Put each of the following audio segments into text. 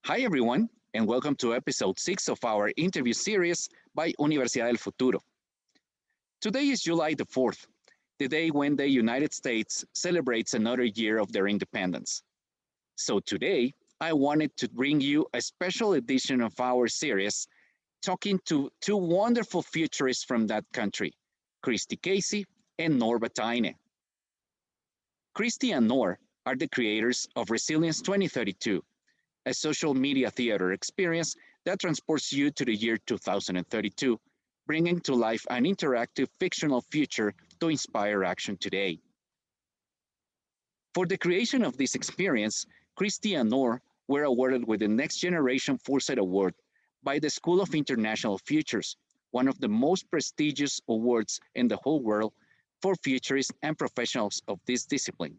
Hi, everyone, and welcome to episode 6 of our interview series by Universidad del Futuro. Today is July the 4th, the day when the United States celebrates another year of their independence. So today, I wanted to bring you a special edition of our series talking to two wonderful futurists from that country, Christy Casey and Nour Batyne. Christy and Nour are the creators of Resilience 2032, a social media theater experience that transports you to the year 2032, bringing to life an interactive fictional future to inspire action today. For the creation of this experience, Christy and Nour were awarded with the Next Generation Foresight Award by the School of International Futures, one of the most prestigious awards in the whole world for futurists and professionals of this discipline.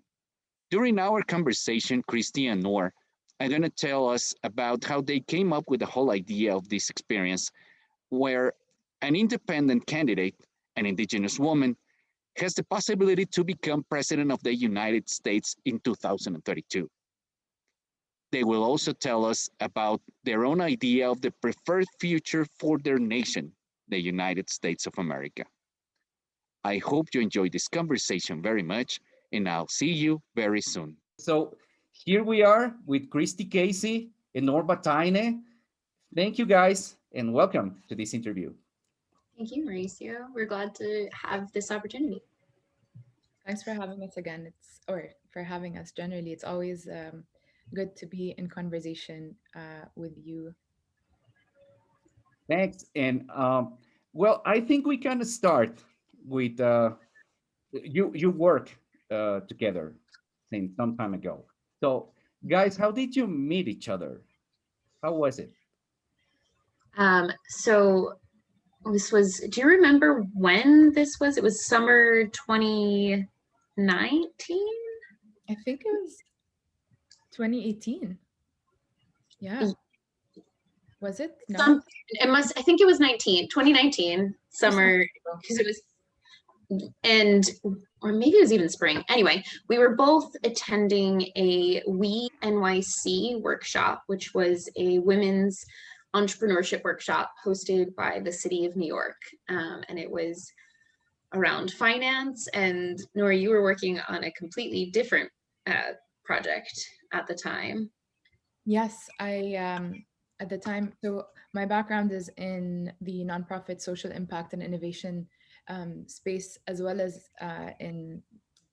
During our conversation, Christy and Nour are going to tell us about how they came up with the whole idea of this experience, where an independent candidate, an indigenous woman, has the possibility to become president of the United States in 2032. They will also tell us about their own idea of the preferred future for their nation, the United States of America. I hope you enjoyed this conversation very much, and I'll see you very soon. So here we are with Christy Casey and Nour Batyne. Thank you guys, and welcome to this interview. Thank you, Mauricio. We're glad to have this opportunity. Thanks for having us again. Or for having us generally. It's always good to be in conversation with you. Thanks. And well, I think we can start with you work together since some time ago. So, guys, how did you meet each other? How was it? So this was, do you remember when this was? It was summer 2019? I think it was 2018. Yeah. Was it? No. I think it was 2019, summer, because it was, or maybe it was even spring. Anyway, we were both attending a We NYC workshop, which was a women's entrepreneurship workshop hosted by the city of New York. And it was around finance. And Nour, you were working on a completely different project at the time. Yes, at the time, so my background is in the nonprofit social impact and innovation space, as well as in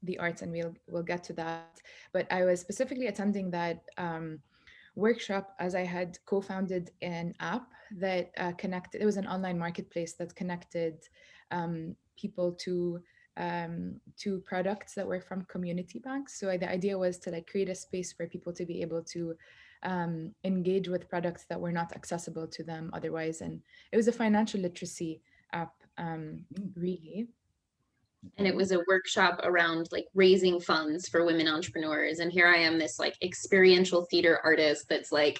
the arts, and we'll get to that. But I was specifically attending that workshop as I had co-founded an app that connected. It was an online marketplace that connected people to products that were from community banks. So the idea was to like create a space for people to be able to engage with products that were not accessible to them otherwise. And it was a financial literacy app, really. And it was a workshop around like raising funds for women entrepreneurs. And here I am, this like experiential theater artist that's like,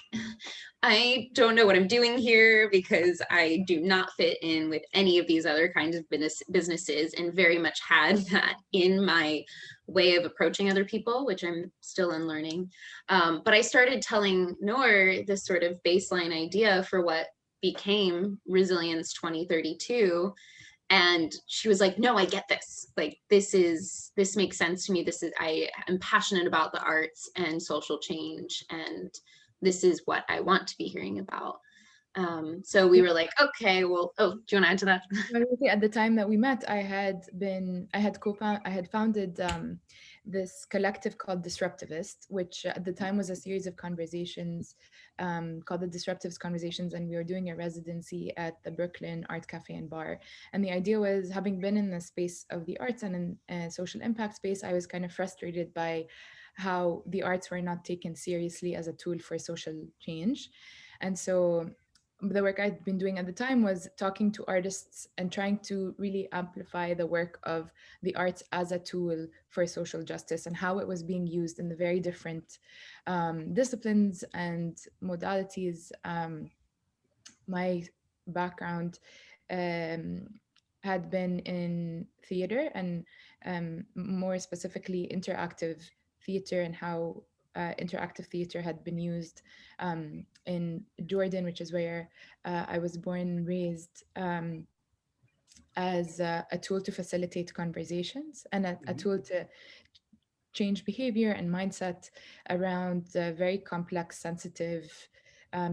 I don't know what I'm doing here because I do not fit in with any of these other kinds of businesses, and very much had that in my way of approaching other people, which I'm still unlearning. But I started telling Nour this sort of baseline idea for what became Resilience 2032. And she was like, no, I get this. Like, this makes sense to me. I am passionate about the arts and social change. And this is what I want to be hearing about. So we were like, okay, well, do you want to add to that? At the time that we met, I had founded this collective called Disruptivist, which at the time was a series of conversations called the Disruptivist Conversations, and we were doing a residency at the Brooklyn Art Cafe and Bar. And the idea was, having been in the space of the arts and in social impact space, I was kind of frustrated by how the arts were not taken seriously as a tool for social change. And so the work I'd been doing at the time was talking to artists and trying to really amplify the work of the arts as a tool for social justice and how it was being used in the very different disciplines and modalities. My background had been in theater, and more specifically interactive theater, and how interactive theater had been used in Jordan, which is where I was born and raised, as a tool to facilitate conversations and a Mhm. tool to change behavior and mindset around very complex, sensitive,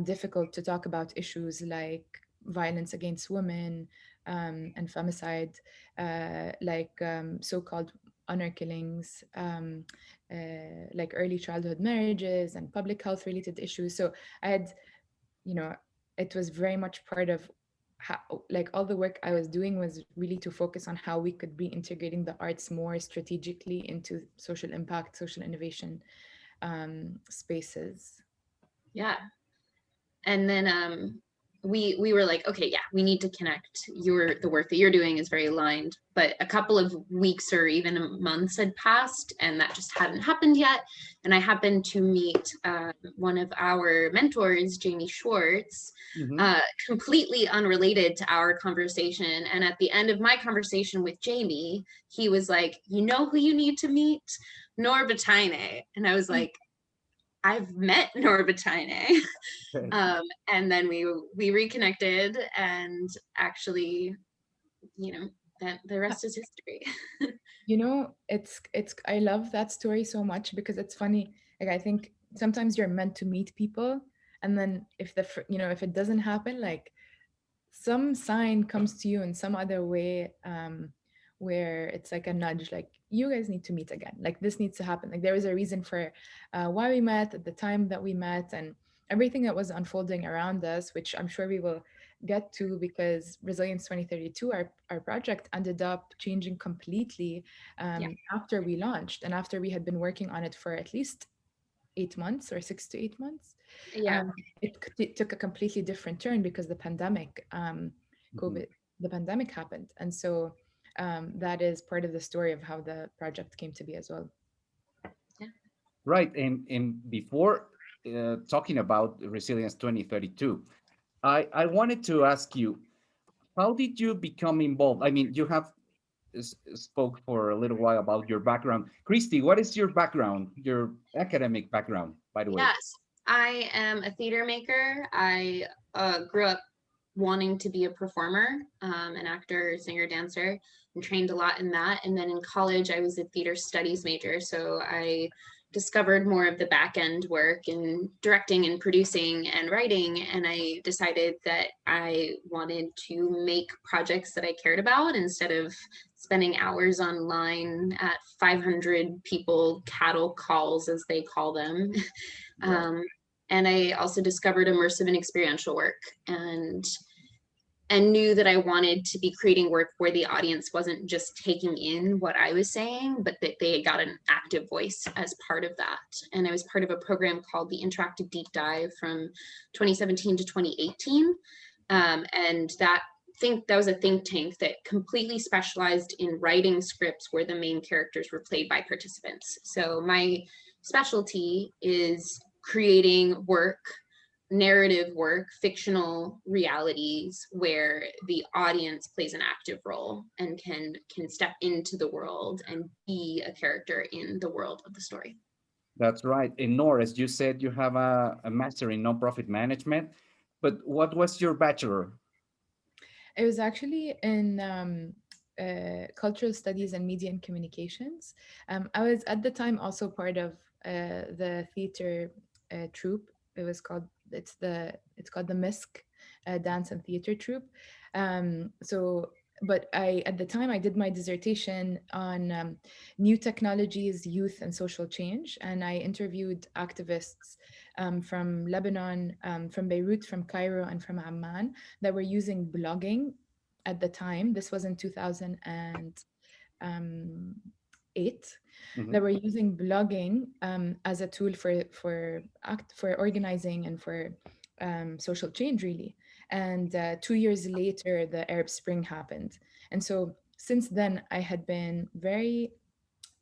difficult to talk about issues like violence against women and femicide, like so-called honor killings, like early childhood marriages and public health related issues. So I had, you know, it was very much part of how, like all the work I was doing was really to focus on how we could be integrating the arts more strategically into social impact, social innovation spaces. Yeah. And then we were like, okay, yeah, we need to connect. The work that you're doing is very aligned, but a couple of weeks or even months had passed and that just hadn't happened yet. And I happened to meet one of our mentors, Jamie Schwartz, Mhm. completely unrelated to our conversation. And at the end of my conversation with Jamie, he was like, you know who you need to meet? Nour Batyne. And I was like, I've met Nour Batyne. And then we reconnected, and actually, you know, that the rest is history. You know, it's I love that story so much because it's funny. Like I think sometimes you're meant to meet people, and then if if it doesn't happen, like some sign comes to you in some other way, where it's like a nudge, like you guys need to meet again, like this needs to happen, like there was a reason for why we met at the time that we met, and everything that was unfolding around us, which I'm sure we will get to, because Resilience 2032, our project ended up changing completely Yeah. after we launched and after we had been working on it for at least 8 months or 6 to 8 months. Yeah. It took a completely different turn because the pandemic, Mhm. COVID, the pandemic happened. And so that is part of the story of how the project came to be as well. Right. And before talking about Resilience 2032, I wanted to ask you, how did you become involved? I mean, you have spoke for a little while about your background. Christy, what is your background, your academic background, by the way? Yes, I am a theater maker. I grew up wanting to be a performer, an actor, singer, dancer, and trained a lot in that. And then in college, I was a theater studies major. So I discovered more of the back end work in directing and producing and writing. And I decided that I wanted to make projects that I cared about instead of spending hours online at 500 people cattle calls, as they call them. Right. And I also discovered immersive and experiential work, and knew that I wanted to be creating work where the audience wasn't just taking in what I was saying, but that they got an active voice as part of that. And I was part of a program called the Interactive Deep Dive from 2017 to 2018. And that was a think tank that completely specialized in writing scripts where the main characters were played by participants. So my specialty is creating work, narrative work, fictional realities where the audience plays an active role and can step into the world and be a character in the world of the story. That's right. And Nour, as you said, you have a master in nonprofit management, but what was your bachelor? It was actually in cultural studies and media and communications. I was at the time also part of the theater troupe. It was called it's called the MISC Dance and Theater Troupe. But I at the time I did my dissertation on new technologies, youth, and social change, and I interviewed activists from Lebanon, from Beirut, from Cairo, and from Amman that were using blogging at the time. This was in 2008. That Mhm. were using blogging as a tool for organizing and for social change, really. And 2 years later, the Arab Spring happened, and so since then, I had been very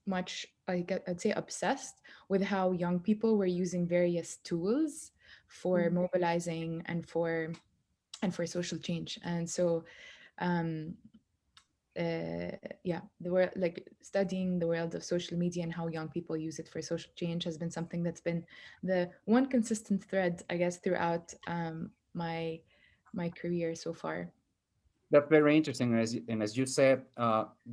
much, like I'd say, obsessed with how young people were using various tools for mobilizing and for social change. And so um, yeah, the world, like studying the world of social media and how young people use it for social change has been something that's been the one consistent thread, I guess, throughout my career so far. That's very interesting. And as you said,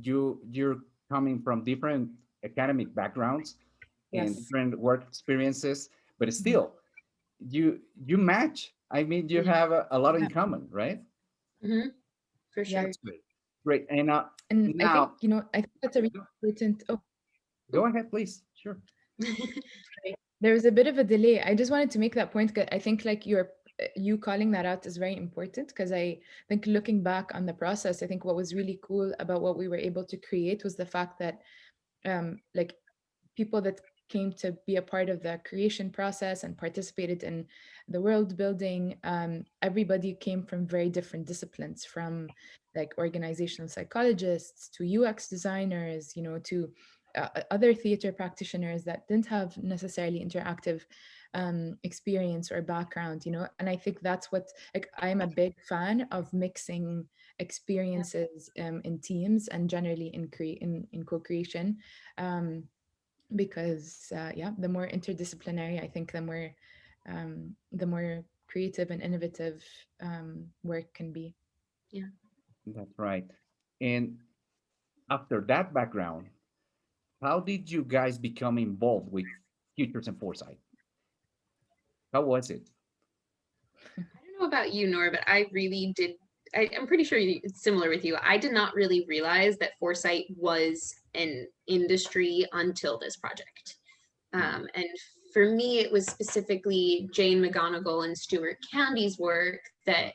you're coming from different academic backgrounds and Yes. different work experiences, but Mhm. still, you match. I mean, you have a lot in Yeah. common, right? Hmm. For Yeah. sure. That's great. Great. And And I think, now, I think that's a really important. Oh, go ahead, please. Sure. sorry. There was a bit of a delay. I just wanted to make that point 'cause I think like you calling that out is very important because I think looking back on the process, I think what was really cool about what we were able to create was the fact that like people that came to be a part of the creation process and participated in the world building, everybody came from very different disciplines, from like organizational psychologists to UX designers, to other theater practitioners that didn't have necessarily interactive experience or background, and I think that's what, like, I'm a big fan of mixing experiences in teams and generally in co-creation, um, because yeah, the more interdisciplinary, I think the more creative and innovative work can be. Yeah. That's right. And after that background, how did you guys become involved with Futures and Foresight? How was it? I don't know about you, Nour, but I really did. I'm pretty sure it's similar with you. I did not really realize that foresight was an industry until this project. And for me, it was specifically Jane McGonigal and Stuart Candy's work that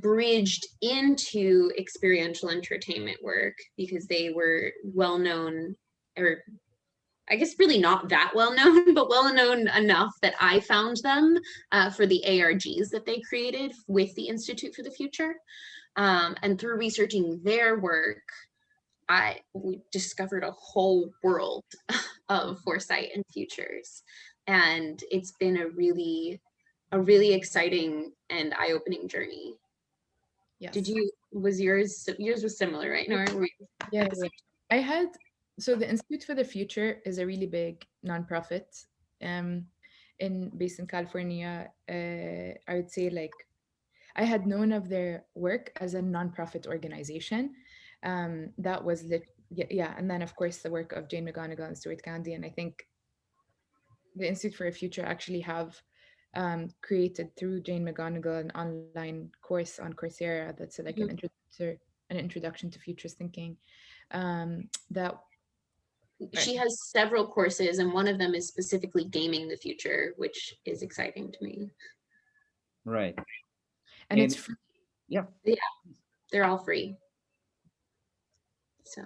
bridged into experiential entertainment work, because they were well known, or I guess really not that well known, but well known enough that I found them for the ARGs that they created with the Institute for the Future. And through researching their work, we discovered a whole world of foresight and futures. And it's been a really exciting and eye-opening journey. Did Yes. you, was yours was similar, right? No, Yeah, at the yeah. same I had So the Institute for the Future is a really big nonprofit um based in California. I would say, like, I had known of their work as a nonprofit organization. That was yeah, yeah, and then of course the work of Jane McGonigal and Stuart Candy, and I think the Institute for the Future actually have created through Jane McGonigal an online course on Coursera that's like time? an introduction to futures thinking. That She has several courses, and one of them is specifically gaming the future, which is exciting to me. Right. and it's And free. yeah, Yeah, they're all free. So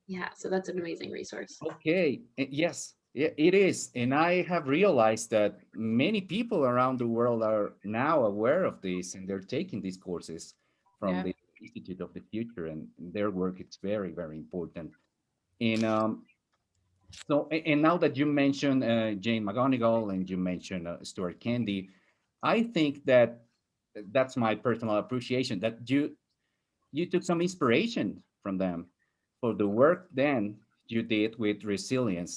yeah, so that's an amazing resource. okay. Yes, it is. And I have realized that many people around the world are now aware of this and they're taking these courses from Yeah. the Institute of the Future, and their work is very, very important. And and now that you mentioned Jane McGonigal and you mentioned Stuart Candy, I think that that's my personal appreciation, that you took some inspiration from them for the work then you did with Resilience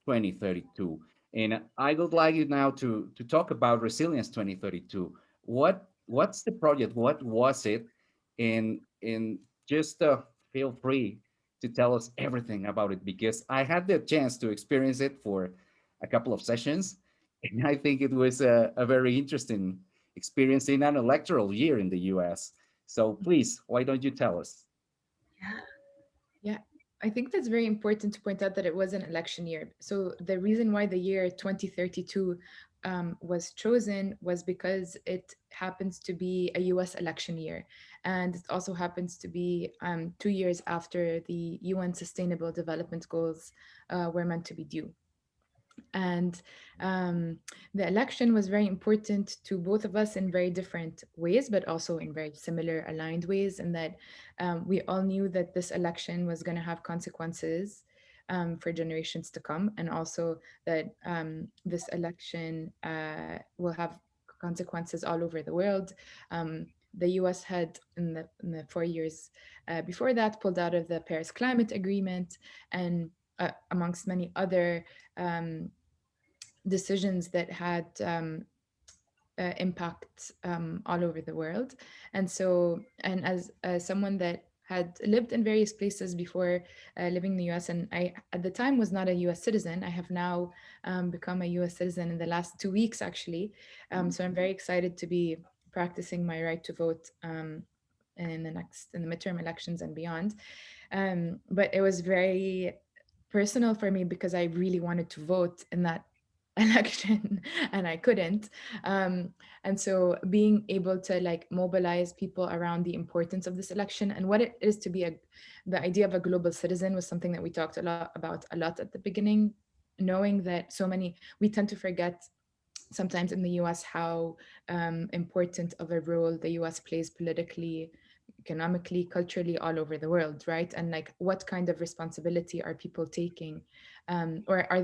2032. And I would like you now to talk about Resilience 2032. What's the project? What was it? And just feel free to tell us everything about it, because I had the chance to experience it for a couple of sessions, and I think it was a very interesting experience in an electoral year in the U.S. So please, why don't you tell us? Yeah. Yeah, I think that's very important to point out that it was an election year. So the reason why the year 2032 was chosen was because it happens to be a US election year. And it also happens to be 2 years after the UN Sustainable Development Goals were meant to be due. And the election was very important to both of us in very different ways, but also in very similar, aligned ways. And that we all knew that this election was going to have consequences for generations to come, and also that this election will have consequences all over the world. the US had in the 4 years before that pulled out of the Paris Climate Agreement, and amongst many other decisions that had impact all over the world. And so, and as someone that had lived in various places before living in the US, and I at the time was not a US citizen. I have now become a US citizen in the last 2 weeks, actually. So I'm very excited to be practicing my right to vote in the midterm elections and beyond. But it was very personal for me because I really wanted to vote in that election and I couldn't. And so being able to like mobilize people around the importance of this election and what it is to be the idea of a global citizen was something that we talked a lot at the beginning, knowing that we tend to forget sometimes in the US how important of a role the US plays politically, economically, culturally, all over the world, right? And like what kind of responsibility are people taking, or are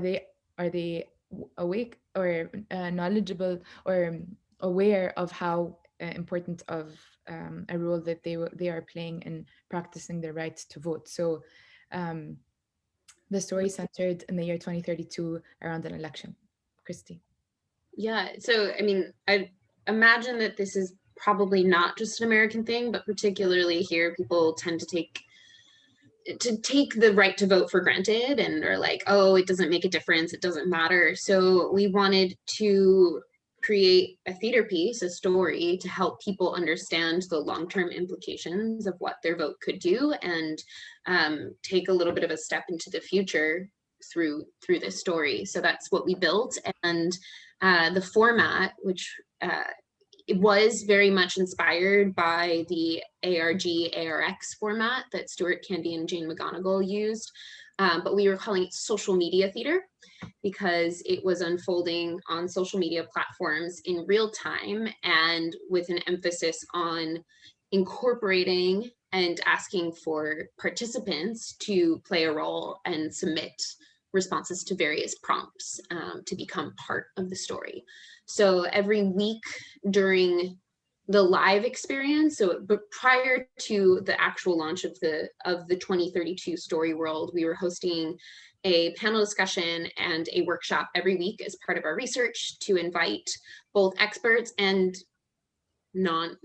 they awake or knowledgeable or aware of how important of a role that they are playing in practicing their right to vote? So um, the story centered in the year 2032 around an election. Christy. Yeah, so I mean, I imagine that this is probably not just an American thing, but particularly here, people tend to take the right to vote for granted and are like, oh, it doesn't make a difference, it doesn't matter. So we wanted to create a theater piece, a story, to help people understand the long-term implications of what their vote could do, and take a little bit of a step into the future through this story. So that's what we built. And the format, which it was very much inspired by the ARG-ARX format that Stuart Candy and Jane McGonigal used, but we were calling it social media theater because it was unfolding on social media platforms in real time and with an emphasis on incorporating and asking for participants to play a role and submit responses to various prompts to become part of the story. So every week during the live experience, but prior to the actual launch of the 2032 story world, we were hosting a panel discussion and a workshop every week as part of our research to invite both experts and non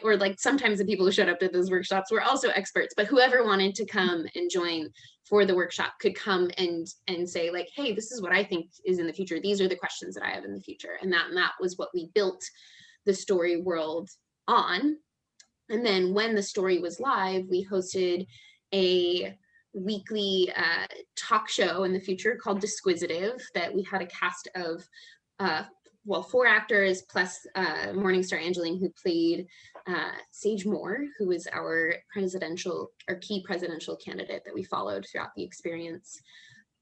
or like sometimes the people who showed up to those workshops were also experts, but whoever wanted to come and join for the workshop could come and say like, hey, this is what I think is in the future, these are the questions that I have in the future. And that was what we built the story world on. And then when the story was live, we hosted a weekly talk show in the future called Disquisitive, that we had a cast of 4 actors plus Morningstar Angeline, who played Sage Moore, who was our key presidential candidate that we followed throughout the experience.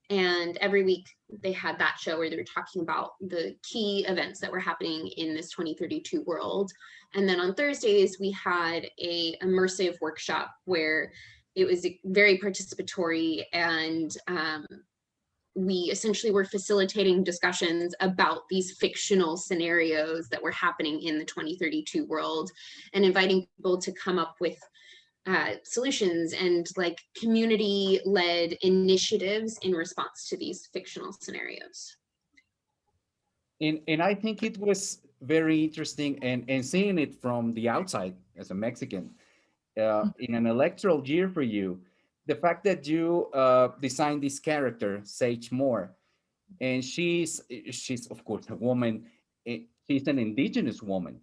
And every week they had that show where they were talking about the key events that were happening in this 2032 world. And then on Thursdays, we had a immersive workshop where it was very participatory, and we essentially were facilitating discussions about these fictional scenarios that were happening in the 2032 world and inviting people to come up with solutions and like community-led initiatives in response to these fictional scenarios. And I think it was very interesting, and seeing it from the outside as a Mexican, in an electoral year for you, the fact that you designed this character, Sage Moore, and she's of course a woman. She's an indigenous woman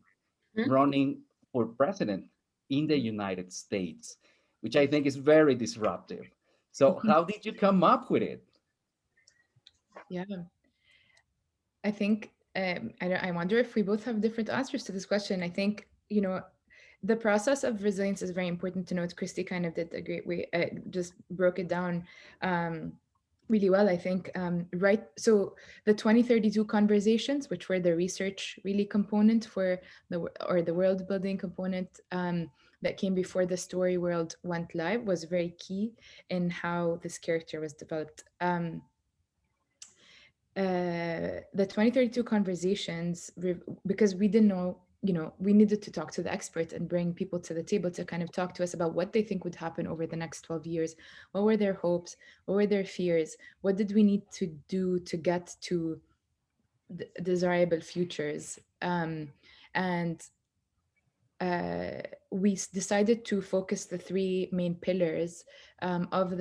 running for president in the United States, which I think is very disruptive. So how did you come up with it? Yeah, I think I wonder if we both have different answers to this question. I think, the process of resilience is very important to note. Christy kind of did a great way, just broke it down really well, I think. Right. So the 2032 conversations, which were the research really component for the world building component that came before the story world went live, was very key in how this character was developed. The 2032 conversations, because we didn't know we needed to talk to the experts and bring people to the table to kind of talk to us about what they think would happen over the next 12 years. What were their hopes? What were their fears? What did we need to do to get to desirable futures? And we decided to focus the three main pillars of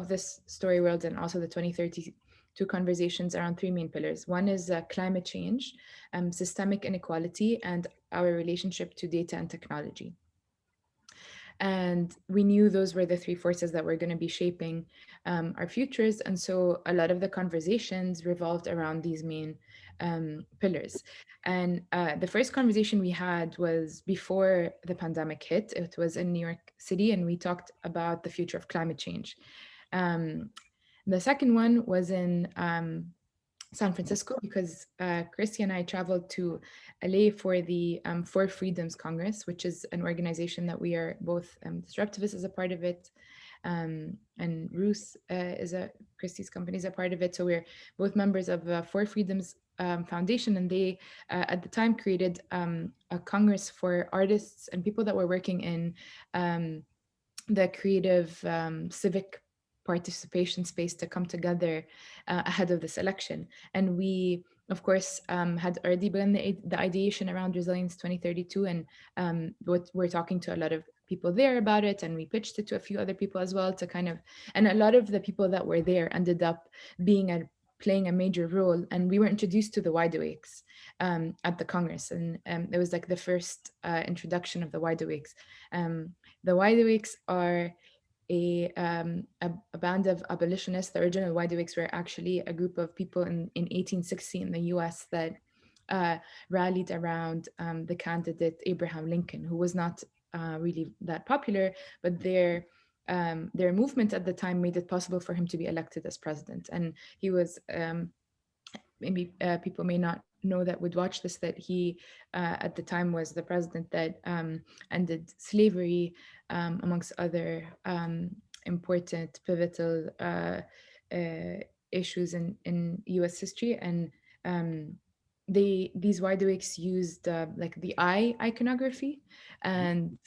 this story world and also the 2032 conversations around three main pillars. One is climate change, systemic inequality, and our relationship to data and technology. And we knew those were the three forces that were going to be shaping our futures. And so a lot of the conversations revolved around these main pillars. And the first conversation we had was before the pandemic hit. It was in New York City, and we talked about the future of climate change. The second one was in San Francisco, because Christy and I traveled to LA for the Four Freedoms Congress, which is an organization that we are both, Disruptivist is a part of it, and Ruth Christy's company is a part of it. So we're both members of Four Freedoms Foundation, and they at the time created a congress for artists and people that were working in the creative civic participation space to come together ahead of this election. And we, of course, had already begun the ideation around Resilience 2032, and we're talking to a lot of people there about it, and we pitched it to a few other people as well to kind of, and a lot of the people that were there ended up playing a major role, and we were introduced to the wide awakes at the Congress, and it was like the first introduction of the wide awakes. The wide awakes are a band of abolitionists. The original wide awakes were actually a group of people in 1860 in the U.S. that rallied around the candidate Abraham Lincoln, who was not really that popular, but their movement at the time made it possible for him to be elected as president. And he was, maybe people may not know that would watch this, that he at the time was the president that ended slavery, amongst other important pivotal issues in U.S. history. And these wide awakes used like the eye iconography, and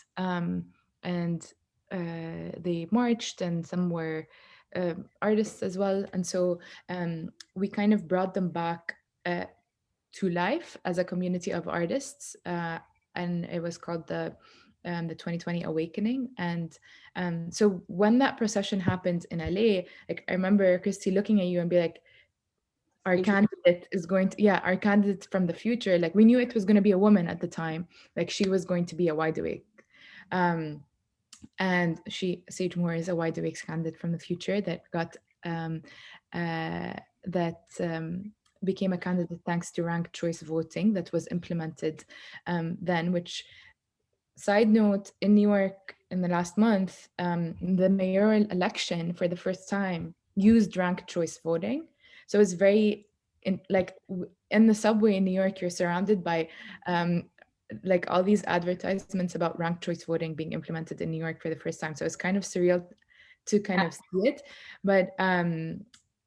they marched, and some were artists as well. And so we kind of brought them back to life as a community of artists, and it was called the 2020 Awakening. And so when that procession happened in LA, like I remember Christy looking at you and be like, our candidate is going to, our candidate from the future, like we knew it was going to be a woman at the time, like she was going to be a wide awake. And Sage Moore is a wide awake candidate from the future that got became a candidate thanks to ranked choice voting that was implemented then, which, side note, in New York in the last month, the mayoral election for the first time used ranked choice voting. So it's very, in the subway in New York, you're surrounded by like all these advertisements about ranked choice voting being implemented in New York for the first time. So it's kind of surreal to kind of see it. But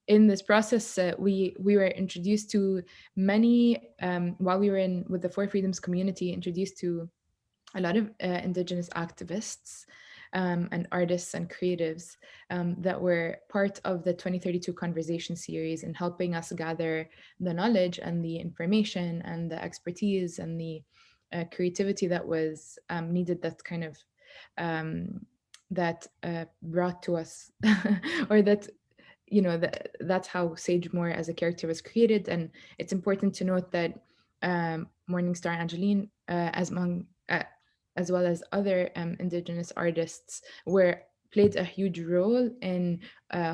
in this process, we were introduced to many, while we were with the Four Freedoms community, introduced to a lot of Indigenous activists and artists and creatives that were part of the 2032 conversation series, and helping us gather the knowledge and the information and the expertise and the creativity that was needed, that kind of that brought to us or that, you know, that's how Sage Moore as a character was created. And it's important to note that Morningstar and Angeline, as well as other Indigenous artists, played a huge role in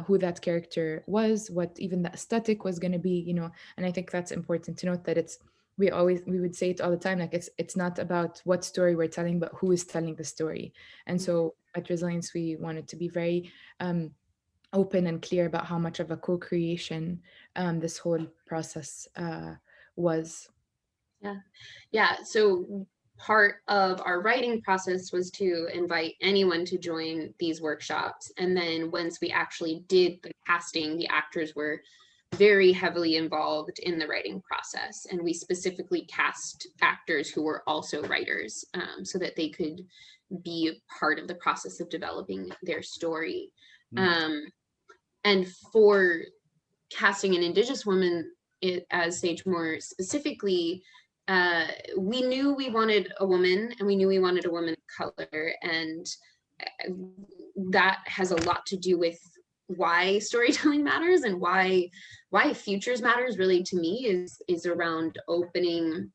who that character was, what even the aesthetic was going to be, you know. And I think that's important to note, that we would say it all the time, like it's not about what story we're telling, but who is telling the story. And so at Resilience, we wanted to be very open and clear about how much of a co-creation this whole process was. Yeah. So part of our writing process was to invite anyone to join these workshops. And then once we actually did the casting, the actors were very heavily involved in the writing process, and we specifically cast actors who were also writers, so that they could be a part of the process of developing their story. And for casting an Indigenous woman as Sage Moore specifically, we knew we wanted a woman, and we knew we wanted a woman of color, and that has a lot to do with why storytelling matters, and why futures matters really to me is around opening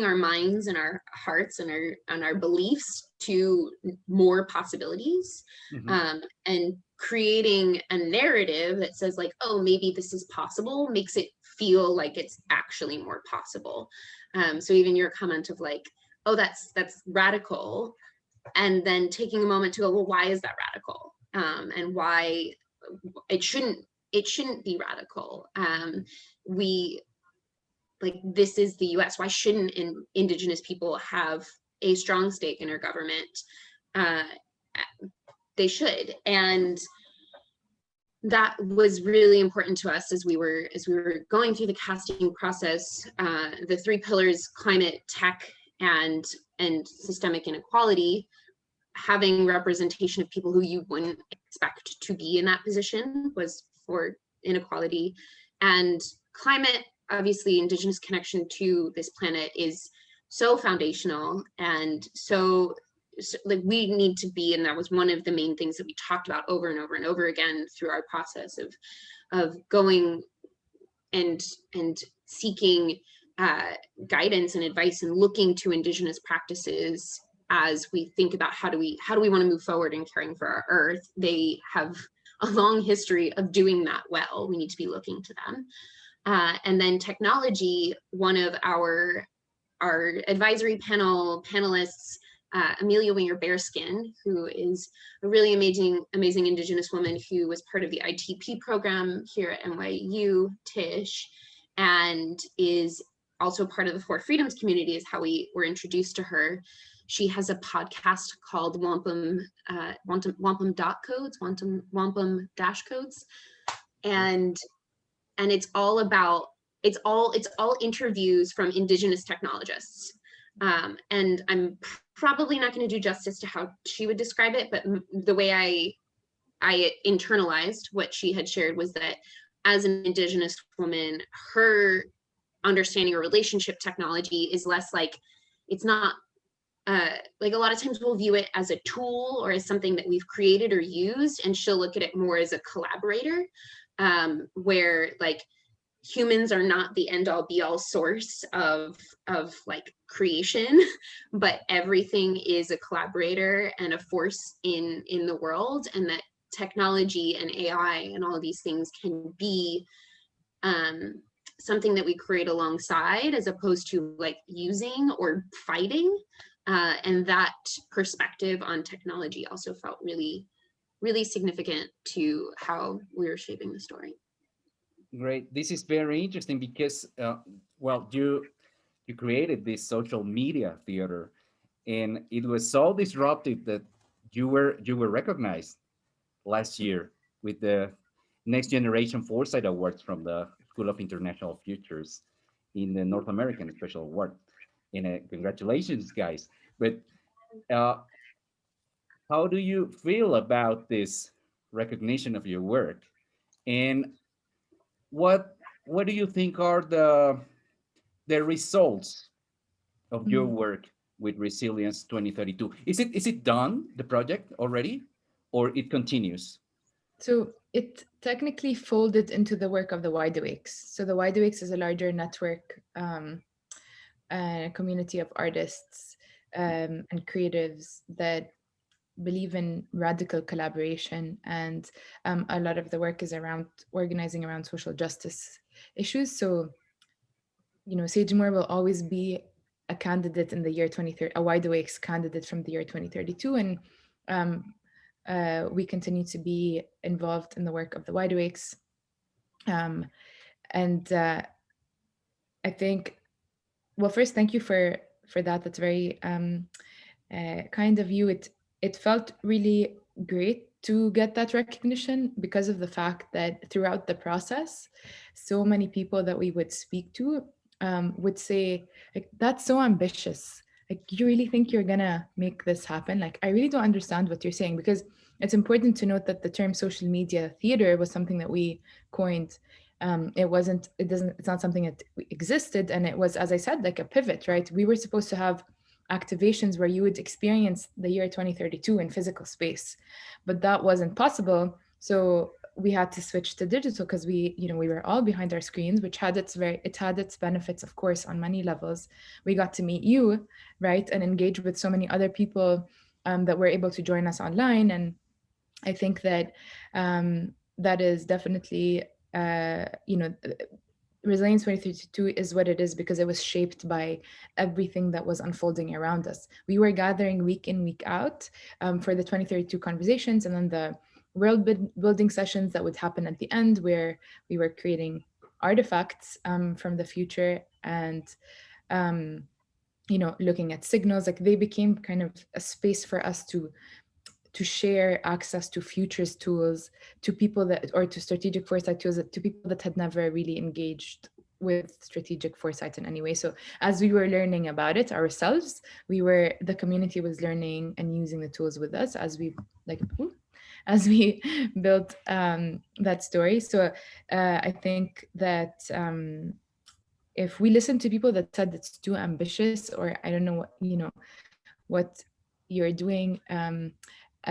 our minds and our hearts and our beliefs to more possibilities, and creating a narrative that says like, oh, maybe this is possible, makes it feel like it's actually more possible. So even your comment of like, oh, that's radical, and then taking a moment to go, well, why is that radical? And why it shouldn't be radical. This is the U.S. Why shouldn't Indigenous people have a strong stake in our government? They should. And that was really important to us as we were going through the casting process. The three pillars: climate, tech, and systemic inequality. Having representation of people who you wouldn't expect to be in that position was for inequality. And climate, obviously, Indigenous connection to this planet is so foundational, and so like we need to be, and that was one of the main things that we talked about over and over and over again through our process of going and seeking guidance and advice, and looking to Indigenous practices as we think about how do we want to move forward in caring for our earth. They have a long history of doing that well. We need to be looking to them. And then technology, one of our advisory panelists, Amelia Winger Bearskin, who is a really amazing Indigenous woman who was part of the ITP program here at NYU, Tish, and is also part of the Four Freedoms community, is how we were introduced to her. She has a podcast called Wampum Dash Codes, and it's all about it's all interviews from Indigenous technologists, and I'm probably not going to do justice to how she would describe it, but the way I internalized what she had shared was that as an Indigenous woman, her understanding or relationship technology is less like, it's not like a lot of times we'll view it as a tool or as something that we've created or used, and she'll look at it more as a collaborator, where like humans are not the end all be all source of like creation, but everything is a collaborator and a force in the world, and that technology and AI and all of these things can be something that we create alongside, as opposed to like using or fighting. And that perspective on technology also felt really, really significant to how we were shaping the story. Great. This is very interesting because, well, you created this social media theater, and it was so disruptive that you were recognized last year with the Next Generation Foresight Awards from the School of International Futures in the North American Special Award. And congratulations, guys. But how do you feel about this recognition of your work? And what do you think are the results of your work with Resilience 2032? Is it done, the project already, or it continues? So it technically folded into the work of the Wide Awakes. So the Wide Awakes is a larger network, a community of artists and creatives that believe in radical collaboration, and a lot of the work is around organizing around social justice issues. So, you know, Sage Moore will always be a candidate in the year 2030, a Wide Awakes candidate from the year 2032, and we continue to be involved in the work of the Wide Awakes. And I think, well, first, thank you for that. That's very kind of you. It felt really great to get that recognition because of the fact that throughout the process, so many people that we would speak to would say, like, that's so ambitious. Like, you really think you're gonna make this happen? Like, I really don't understand what you're saying, because it's important to note that the term social media theater was something that we coined. It's not something that existed. And it was, as I said, like a pivot, right? We were supposed to have activations where you would experience the year 2032 in physical space, but that wasn't possible. So we had to switch to digital because we were all behind our screens, which had its benefits, of course, on many levels. We got to meet you, right, and engage with so many other people that were able to join us online. And I think that that is definitely Resilience 2032 is what it is because it was shaped by everything that was unfolding around us. We were gathering week in, week out for the 2032 conversations, and then the world building sessions that would happen at the end, where we were creating artifacts from the future and looking at signals. Like, they became kind of a space for us to share access to futures tools to people or to strategic foresight tools to people that had never really engaged with strategic foresight in any way. So as we were learning about it ourselves, the community was learning and using the tools with us as we built that story. So I think that if we listen to people that said it's too ambitious, or I don't know what you're doing,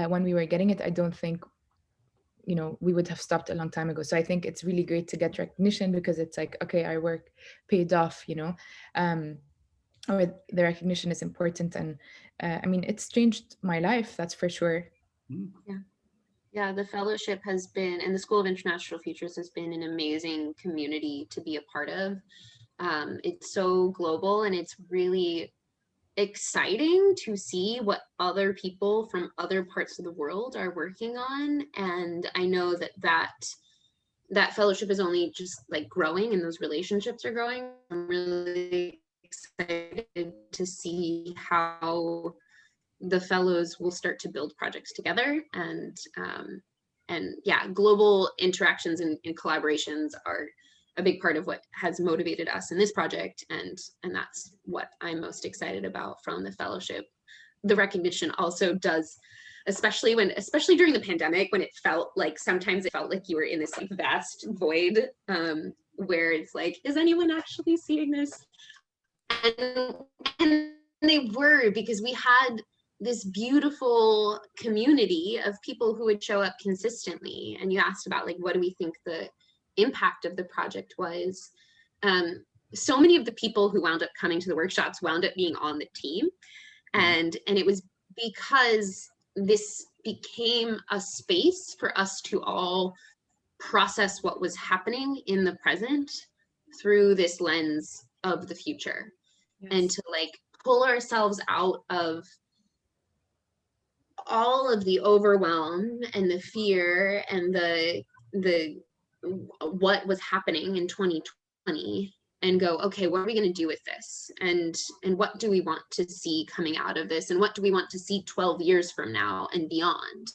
when we were getting it, I don't think we would have stopped a long time ago. So I think it's really great to get recognition, because it's like, okay, our work paid off, or the recognition is important. And I mean, it's changed my life, that's for sure. Yeah, the fellowship has been, and the School of International Futures has been an amazing community to be a part of. It's so global, and it's really exciting to see what other people from other parts of the world are working on. And I know that fellowship is only just like growing, and those relationships are growing. I'm really excited to see how the fellows will start to build projects together. And yeah, global interactions and collaborations are a big part of what has motivated us in this project, and that's what I'm most excited about from the fellowship. The recognition also does, especially during the pandemic, when sometimes it felt like you were in this like vast void, where it's like, is anyone actually seeing this? And they were, because we had this beautiful community of people who would show up consistently. And you asked about like, what do we think the impact of the project was. So many of the people who wound up coming to the workshops wound up being on the team, and it was because this became a space for us to all process what was happening in the present through this lens of the future. Yes. And to like pull ourselves out of all of the overwhelm and the fear and the what was happening in 2020, and go, okay, what are we going to do with this, and what do we want to see coming out of this, and what do we want to see 12 years from now and beyond,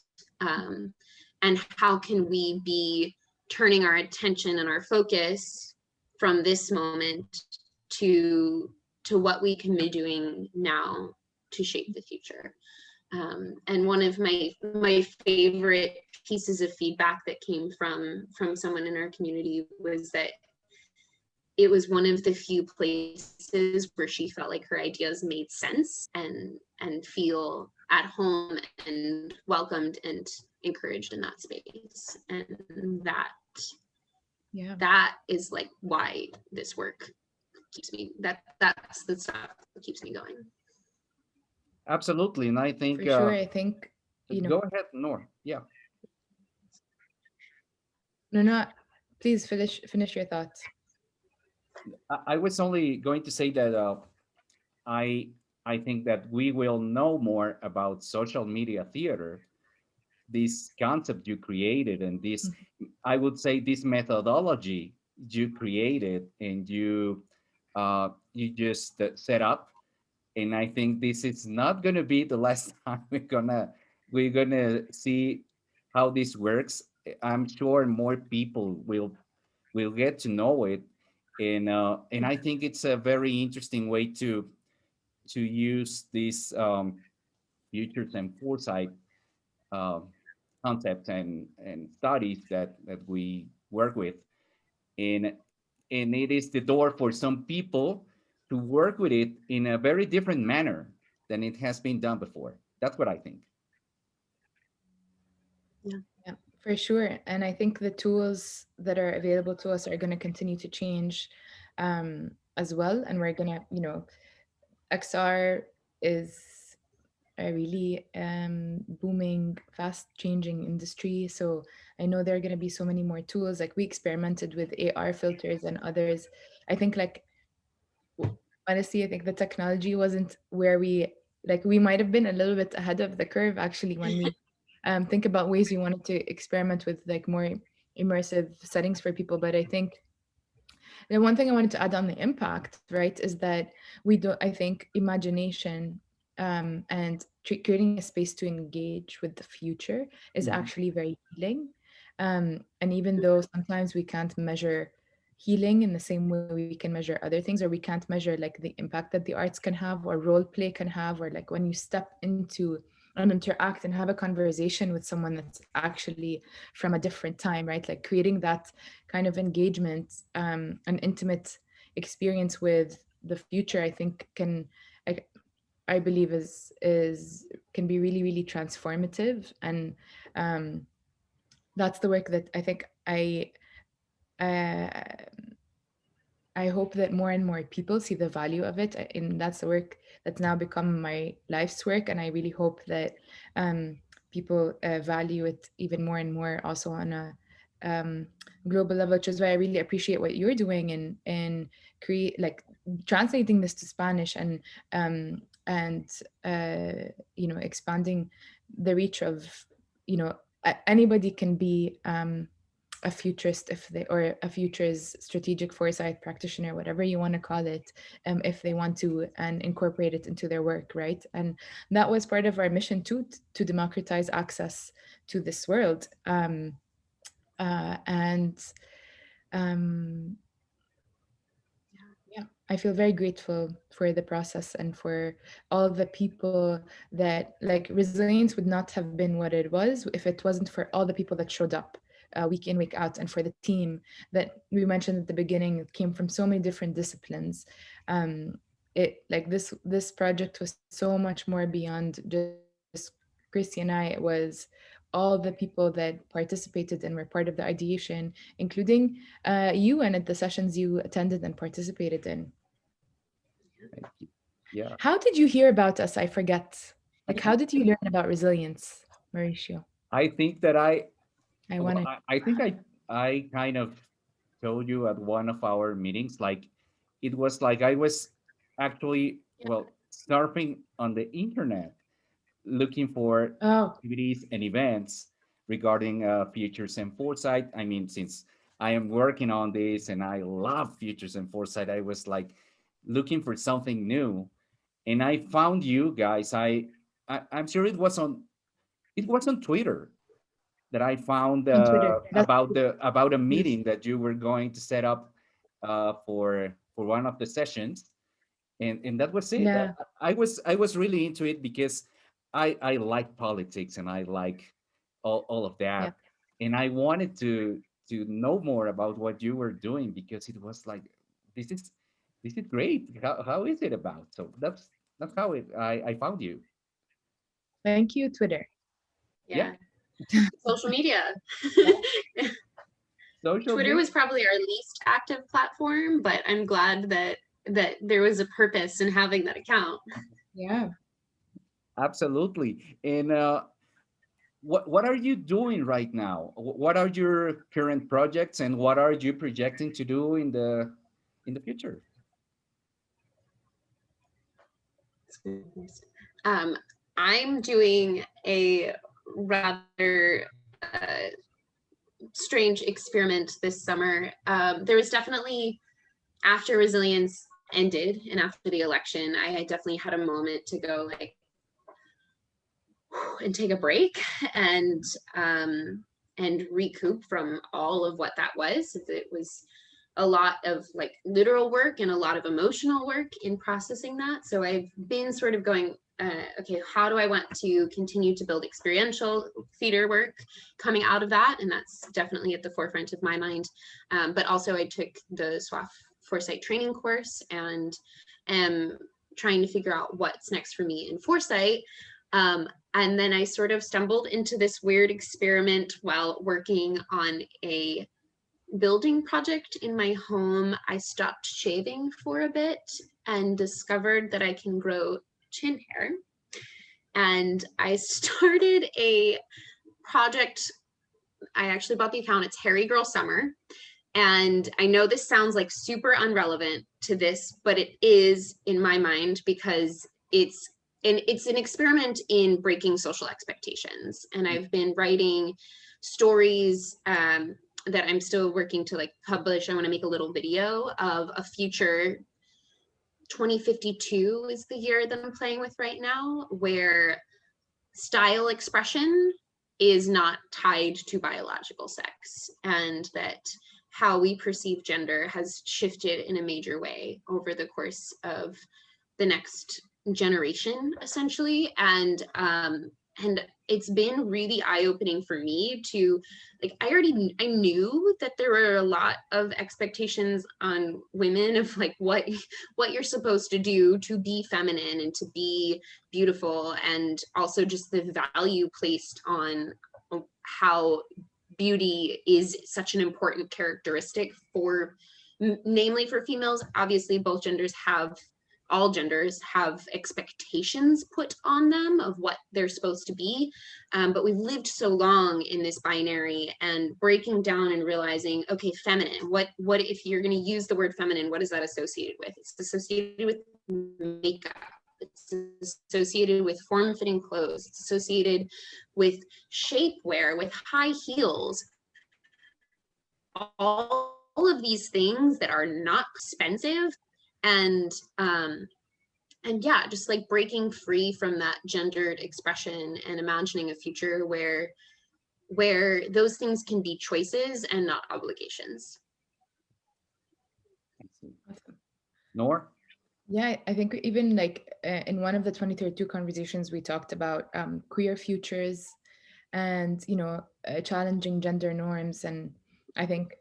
and how can we be turning our attention and our focus from this moment to what we can be doing now to shape the future. And one of my favorite pieces of feedback that came from someone in our community was that it was one of the few places where she felt like her ideas made sense and feel at home and welcomed and encouraged in that space. And that is like why this work keeps me, that's the stuff that keeps me going. Absolutely. And I think, for sure, I think, go ahead, Nour. Yeah. No, please finish your thoughts. I was only going to say that I think that we will know more about social media theater, this concept you created, and this, I would say, this methodology you created and you just set up. And I think this is not going to be the last time we're gonna see how this works, I'm sure more people will get to know it, and I think it's a very interesting way to use this futures and foresight uh, concepts and studies that we work with, and and it is the door for some people to work with it in a very different manner than it has been done before. That's what I think. Yeah, for sure. And I think the tools that are available to us are going to continue to change as well. And we're going to, XR is a really booming, fast changing industry. So I know there are going to be so many more tools. Like we experimented with AR filters and others. I think like honestly, I think the technology wasn't where we might have been a little bit ahead of the curve actually when we think about ways we wanted to experiment with like more immersive settings for people. But I think the one thing I wanted to add on the impact, right, is that I think imagination and creating a space to engage with the future is Mhm. actually very healing. And even though sometimes we can't measure healing in the same way we can measure other things, or we can't measure like the impact that the arts can have or role play can have, or like when you step into and interact and have a conversation with someone that's actually from a different time, right? Like creating that kind of engagement, an intimate experience with the future, I think I, I believe is can be really, really transformative. And um, that's the work that I think uh, I hope that more and more people see the value of it. And that's the work that's now become my life's work. And I really hope that people value it even more and more also on a um, global level, which is why I really appreciate what you're doing and create like translating this to Spanish um, and expanding the reach of, anybody can be a futurist if they or a futures strategic foresight practitioner, whatever you want to call it, if they want to and incorporate it into their work, right? And that was part of our mission too, to democratize access to this world. And um, yeah, I feel very grateful for the process and for all the people that like resilience would not have been what it was if it wasn't for all the people that showed up week in, week out, and for the team that we mentioned at the beginning. It came from so many different disciplines. It like this project was so much more beyond just Christy and I. It was all the people that participated and were part of the ideation, including you and at the sessions you attended and participated in. Thank you. Yeah. How did you hear about us? I forget. Like, how did you learn about resilience, Mauricio? I think that I well, want to. I think I kind of told you at one of our meetings, like it was like I was actually, well, surfing on the internet looking for Oh, activities and events regarding futures and foresight. I mean, since I am working on this and I love futures and foresight, I was like looking for something new, and I found you guys. I'm sure it was on Twitter that I found on Twitter. That's about a yes. meeting that you were going to set up for one of the sessions, and that was it. Yeah, I was really into it because I like politics and I like all of yeah. that, and I wanted to know more about what you were doing because it was like this is this is great. How is it about? So that's how I found you. Thank you, Twitter. Yeah, Yeah. Social media. social Twitter media. was probably our least active platform, but I'm glad that there was a purpose in having that account. Yeah. Absolutely. And what are you doing right now? What are your current projects, and what are you projecting to do in the future? Um, I'm doing a rather strange experiment this summer. There was definitely, after resilience ended and after the election, I definitely had a moment to go like, and take a break and recoup from all of what that was. It was a lot of like literal work and a lot of emotional work in processing that. So I've been sort of going, okay, how do I want to continue to build experiential theater work coming out of that? And that's definitely at the forefront of my mind. But also I took the SWAF Foresight training course and am trying to figure out what's next for me in Foresight. And then I sort of stumbled into this weird experiment while working on a building project in my home. I stopped shaving for a bit and discovered that I can grow chin hair. And I started a project. I actually bought the account. It's Hairy Girl Summer. And I know this sounds like super unrelevant to this, but it is in my mind because it's an experiment in breaking social expectations. And I've been writing stories that I'm still working to like publish. I want to make a little video of a future. 2052 is the year that I'm playing with right now, where style expression is not tied to biological sex, and that how we perceive gender has shifted in a major way over the course of the next generation, essentially. And it's been really eye-opening for me to like, I knew that there were a lot of expectations on women of like what you're supposed to do to be feminine and to be beautiful, and also just the value placed on how beauty is such an important characteristic for, namely for females. Obviously all genders have expectations put on them of what they're supposed to be, but we've lived so long in this binary, and breaking down and realizing, okay, feminine, what if you're going to use the word feminine, what is that associated with? It's associated with makeup, it's associated with form-fitting clothes, it's associated with shapewear, with high heels, all of these things that are not expensive. And yeah, just like breaking free from that gendered expression and imagining a future where those things can be choices and not obligations. Awesome. Nour? Yeah, I think even like in one of the 2032 conversations, we talked about queer futures and, challenging gender norms. And I think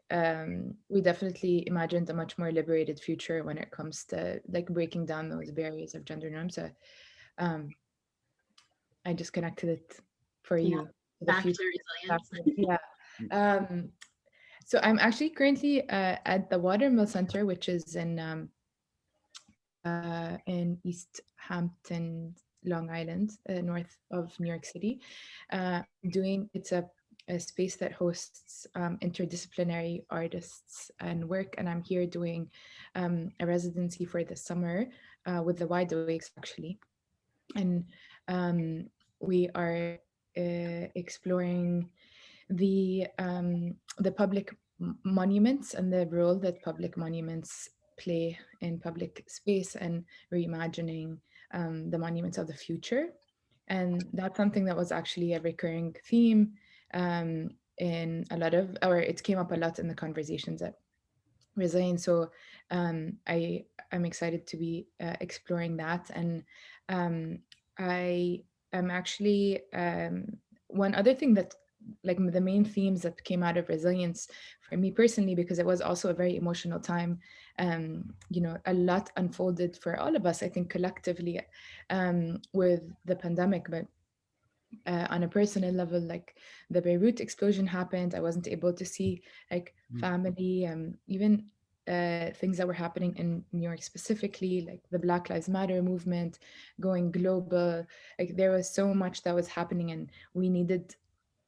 we definitely imagined a much more liberated future when it comes to like breaking down those barriers of gender norms. So I just connected it for you. Back to resilience. Yeah. So I'm actually currently at the Watermill Center, which is in East Hampton, Long Island, north of New York City. It's a space that hosts interdisciplinary artists and work, and I'm here doing a residency for the summer with the Wide Awakes, actually. And we are exploring the public monuments and the role that public monuments play in public space, and reimagining the monuments of the future. And that's something that was actually a recurring theme in a lot of, or it came up a lot in the conversations at Resign. So I'm excited to be exploring that. And I am actually, one other thing that, like the main themes that came out of resilience for me personally, because it was also a very emotional time. A lot unfolded for all of us, I think, collectively with the pandemic. But on a personal level, like the Beirut explosion happened, I wasn't able to see like family, even things that were happening in New York specifically, like the Black Lives Matter movement going global. Like there was so much that was happening, and we needed,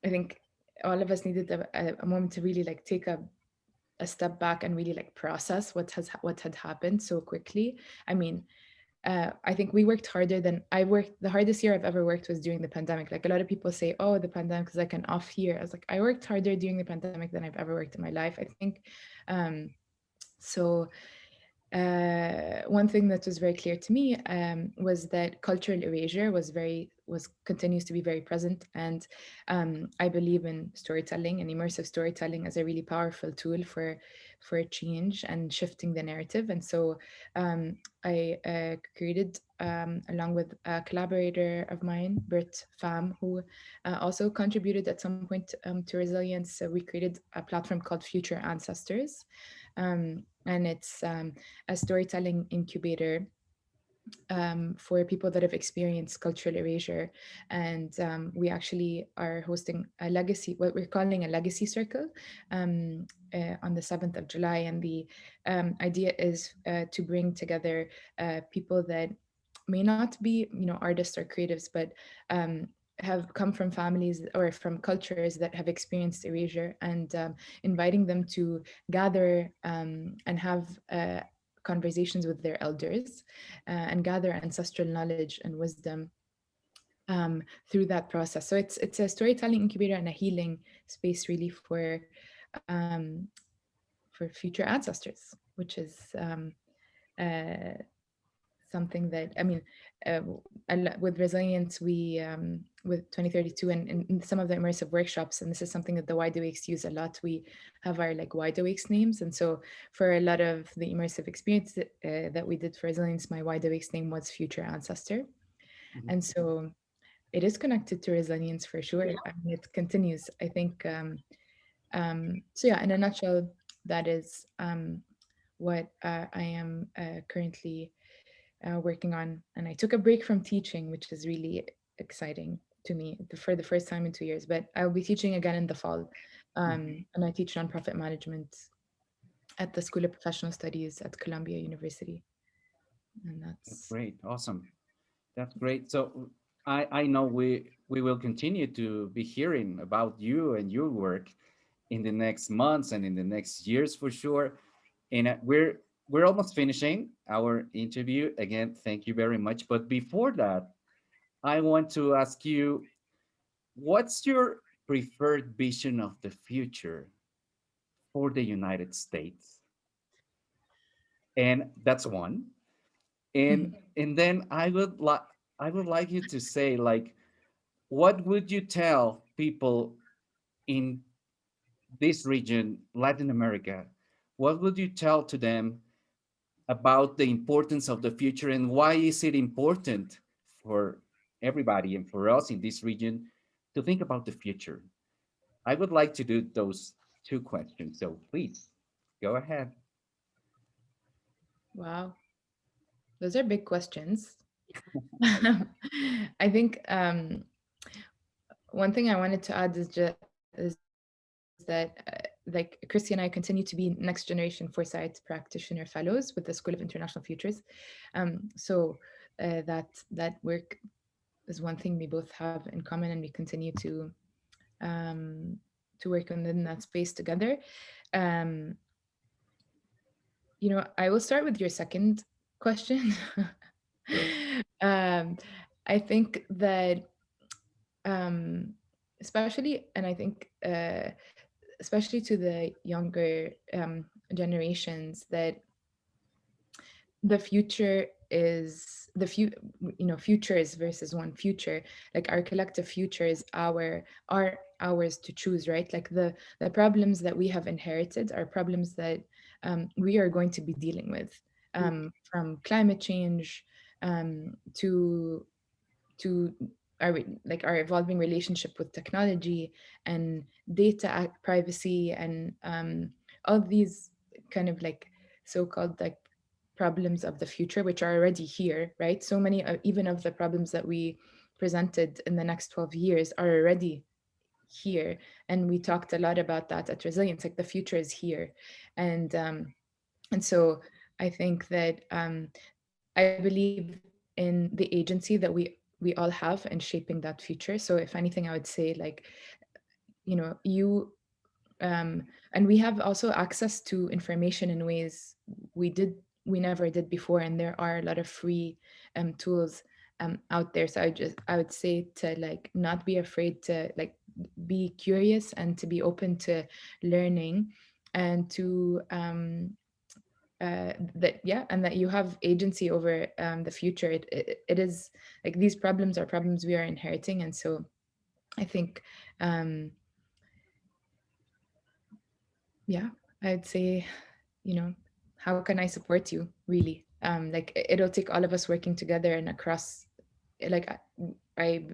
I think all of us needed a moment to really like take a step back and really like process what had happened so quickly. I mean, I think we worked harder than I worked. The hardest year I've ever worked was during the pandemic. Like a lot of people say, oh, the pandemic is like an off year. I was like, I worked harder during the pandemic than I've ever worked in my life, I think. So one thing that was very clear to me was that cultural erasure continues to be very present, and I believe in storytelling and immersive storytelling as a really powerful tool for change and shifting the narrative. And so I created, along with a collaborator of mine, Britt Pham, who also contributed at some point to resilience. So we created a platform called Future Ancestors. And it's a storytelling incubator for people that have experienced cultural erasure. And we actually are hosting a legacy, what we're calling a legacy circle, on the 7th of July. And the idea is to bring together people that may not be, artists or creatives, but have come from families or from cultures that have experienced erasure, and inviting them to gather and have conversations with their elders and gather ancestral knowledge and wisdom through that process. So it's a storytelling incubator and a healing space, really, for future ancestors, which is uh, something that, I mean, with resilience, we with 2032 and in some of the immersive workshops, and this is something that the wide awakes use a lot, we have our like wide awakes names. And so for a lot of the immersive experience that we did for resilience, my wide awakes name was future ancestor. And so it is connected to resilience for sure. I mean, it continues, I think. So yeah, in a nutshell, that is what I am currently working on. And I took a break from teaching, which is really exciting to me for the first time in 2 years, but I'll be teaching again in the fall. And I teach nonprofit management at the School of Professional Studies at Columbia University. And That's that's, great. Awesome. That's great. So I know we will continue to be hearing about you and your work in the next months and in the next years for sure. And we're almost finishing our interview. Again, thank you very much. But before that, I want to ask you, what's your preferred vision of the future for the United States? And that's one. And then I would like you to say, like, what would you tell people in this region, Latin America? What would you tell to them about the importance of the future, and why is it important for everybody and for us in this region to think about the future? I would like to do those two questions. So please go ahead. wow, those are big questions. I think one thing I wanted to add is that like Christy and I continue to be next generation foresight practitioner fellows with the School of International Futures. So that work is one thing we both have in common, and we continue to work within that space together. Um, I will start with your second question. um, I think that um, especially, and I think especially to the younger generations, that the future is futures versus one future. Like our collective future is ours to choose, right? Like the problems that we have inherited are problems that we are going to be dealing with, from climate change to our evolving relationship with technology and data privacy, and all these kind of like so-called like problems of the future, which are already here, right? So many even of the problems that we presented in the next 12 years are already here, and we talked a lot about that at resilience. Like the future is here, and so I think that I believe in the agency that we all have in shaping that future. So if anything, I would say, like, you and we have also access to information in ways we never did before, and there are a lot of free tools out there. So I would say to like not be afraid to like be curious and to be open to learning, and to that yeah, and that you have agency over the future. It is like these problems are problems we are inheriting, and so I think yeah, I'd say, you know, how can I support you really? Like it'll take all of us working together and across. Like I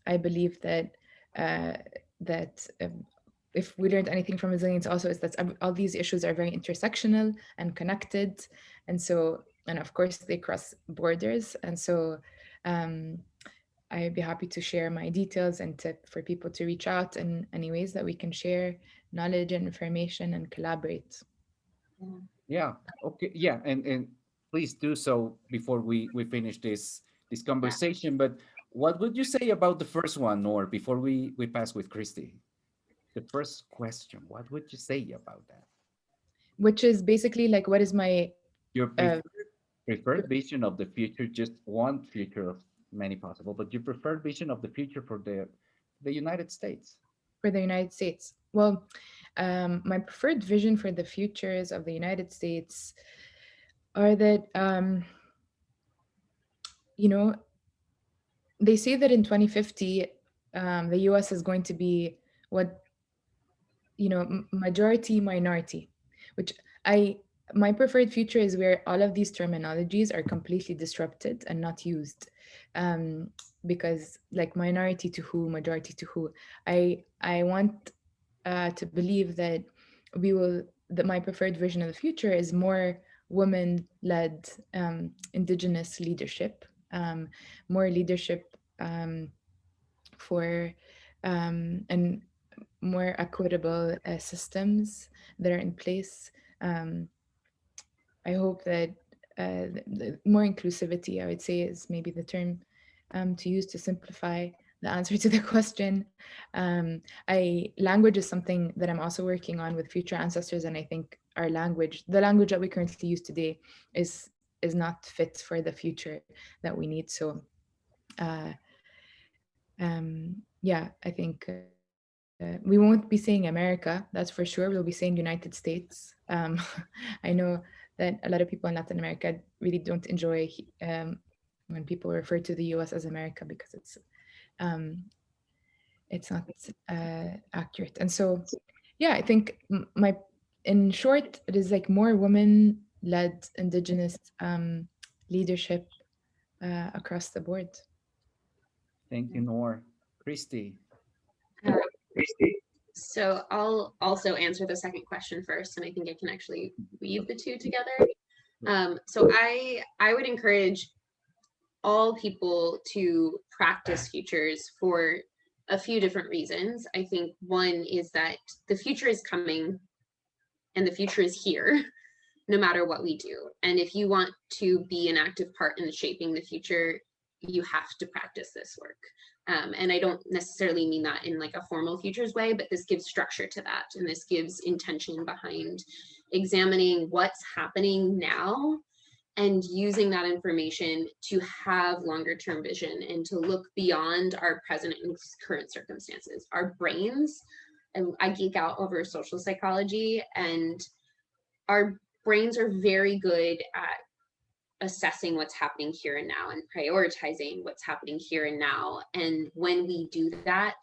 I believe that uh, that if we learned anything from resilience also is that all these issues are very intersectional and connected, and so, and of course they cross borders, and so I'd be happy to share my details and for people to reach out in any ways that we can share knowledge and information and collaborate. Yeah. Okay. Yeah. And please do so before we finish this conversation. But what would you say about the first one, or before we pass with Christy? The first question. What would you say about that? Which is basically like, what is my Your uh, preferred vision of the future, just one future of many possible, but your preferred vision of the future for the United States. for the United States? Well, my preferred vision for the futures of the United States are that, you know, they say that in 2050, the US is going to be what, you know, majority minority, which my preferred future is where all of these terminologies are completely disrupted and not used, because like minority to who, majority to who. I want to believe that that my preferred vision of the future is more women-led indigenous leadership, more leadership for and more equitable systems that are in place. Um, I hope that more inclusivity, I would say, is maybe the term to use to simplify the answer to the question. Language is something that I'm also working on with future ancestors, and I think the language that we currently use today, is not fit for the future that we need. So, yeah, I think we won't be saying America, that's for sure. We'll be saying United States. I know that a lot of people in Latin America really don't enjoy when people refer to the US as America, because um, it's not accurate. And so, yeah, I think in short, it is like more women-led indigenous leadership across the board. Thank you, Nour. Christy. Uh, so I'll also answer the second question first, and I think I can actually weave the two together. So I would encourage all people to practice futures for a few different reasons. I think one is that the future is coming and the future is here, no matter what we do. And if you want to be an active part in shaping the future, you have to practice this work. And I don't necessarily mean that in like a formal futures way, but this gives structure to that. And this gives intention behind examining what's happening now and using that information to have longer term vision and to look beyond our present and current circumstances. Our brains, and I geek out over social psychology, and our brains are very good at assessing what's happening here and now and prioritizing what's happening here and now. And when we do that,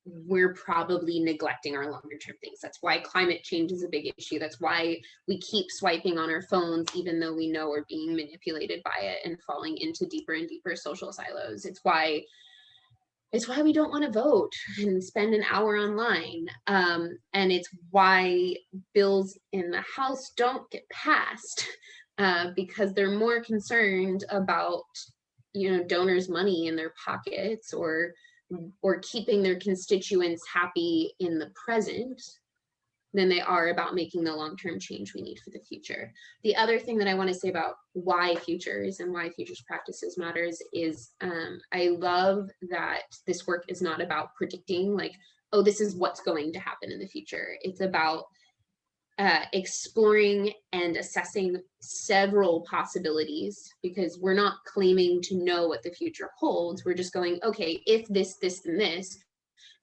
we're probably neglecting our longer term things. That's why climate change is a big issue. That's why we keep swiping on our phones, even though we know we're being manipulated by it and falling into deeper and deeper social silos. It's why we don't want to vote and spend an hour online. And it's why bills in the House don't get passed, because they're more concerned about, donors' money in their pockets or keeping their constituents happy in the present than they are about making the long-term change we need for the future. The other thing that I want to say about why futures and why futures practices matters is I love that this work is not about predicting like, oh, this is what's going to happen in the future. It's about exploring and assessing several possibilities, because we're not claiming to know what the future holds. We're just going, okay, if this, this, and this,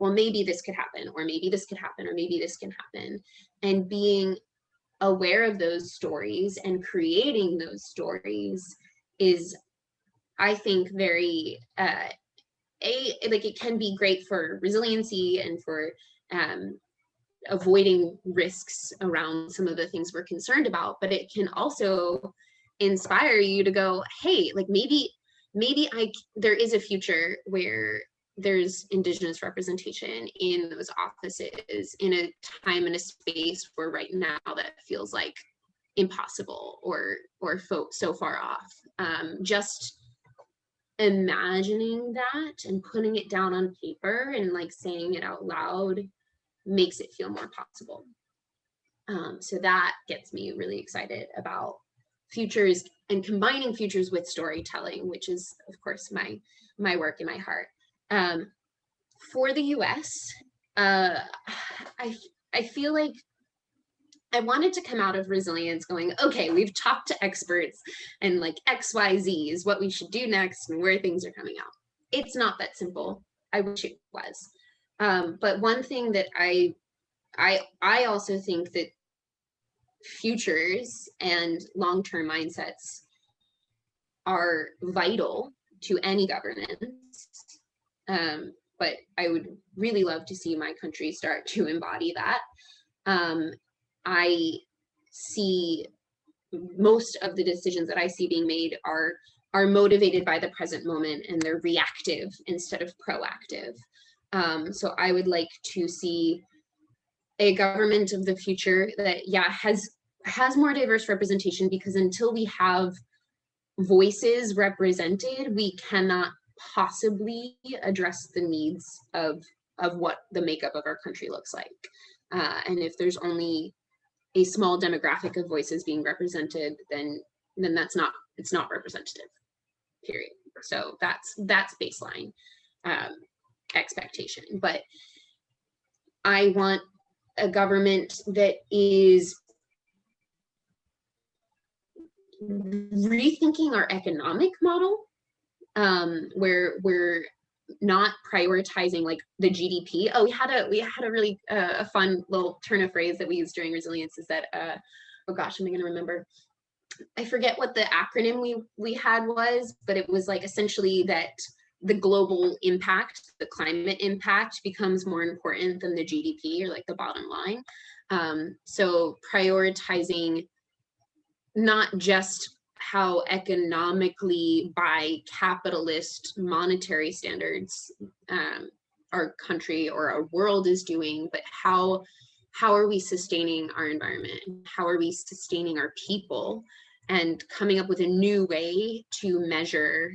well, maybe this could happen, or maybe this could happen, or maybe this can happen. And being aware of those stories and creating those stories is, I think, very like it can be great for resiliency and for avoiding risks around some of the things we're concerned about, but it can also inspire you to go, hey, like maybe there is a future where there's Indigenous representation in those offices in a time and a space where right now that feels like impossible or so far off. Just imagining that and putting it down on paper and like saying it out loud makes it feel more possible. So that gets me really excited about futures and combining futures with storytelling, which is of course my work in my heart. For the US, I feel like I wanted to come out of resilience going, okay, we've talked to experts and like XYZ is what we should do next and where things are coming out. It's not that simple. I wish it was. But one thing that I also think that futures and long-term mindsets are vital to any governance. But I would really love to see my country start to embody that. I see most of the decisions that I see being made are motivated by the present moment, and they're reactive instead of proactive. So I would like to see a government of the future that, yeah, has more diverse representation, because until we have voices represented, we cannot possibly address the needs of what the makeup of our country looks like. And if there's only a small demographic of voices being represented, then it's not representative, period. So that's baseline expectation. But I want a government that is rethinking our economic model, where we're not prioritizing like the GDP. Oh, we had a really a fun little turn of phrase that we used during resilience, is that oh gosh, am I going to remember? I forget what the acronym we had was, but it was like essentially that the global impact, the climate impact, becomes more important than the GDP or like the bottom line. So prioritizing not just how economically by capitalist monetary standards our country or our world is doing, but how are we sustaining our environment? How are we sustaining our people? And coming up with a new way to measure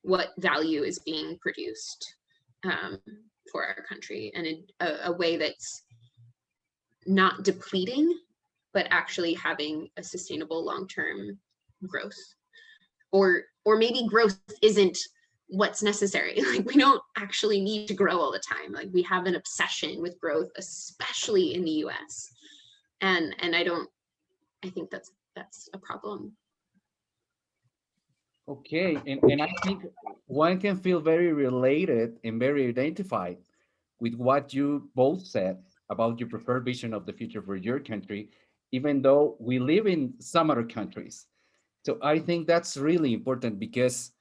what value is being produced for our country, and a way that's not depleting, but actually having a sustainable long-term growth. Or maybe growth isn't what's necessary. Like, we don't actually need to grow all the time. Like, we have an obsession with growth, especially in the US. And I think that's a problem. Okay, and I think one can feel very related and very identified with what you both said about your preferred vision of the future for your country, even though we live in some other countries. So I think that's really important, because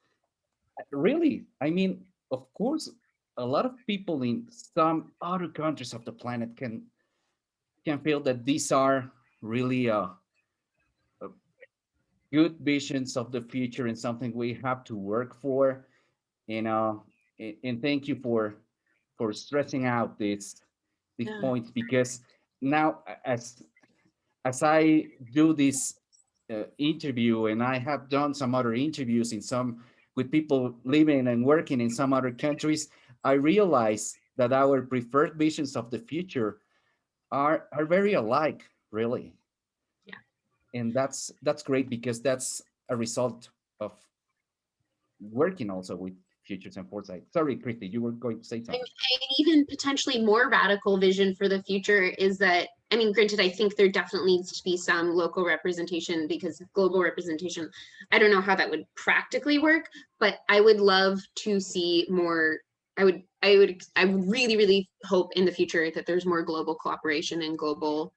really, I mean, of course, a lot of people in some other countries of the planet can feel that these are really good visions of the future and something we have to work for. And thank you for stressing out these points, because now as I do this interview, and I have done some other interviews with people living and working in some other countries, I realize that our preferred visions of the future are very alike, really. And that's great, because that's a result of working also with futures and foresight. Sorry, Christy, you were going to say something. And even potentially more radical vision for the future is that, I mean, granted, I think there definitely needs to be some local representation, because global representation, I don't know how that would practically work, but I would love to see more. I would really, really hope in the future that there's more global cooperation and global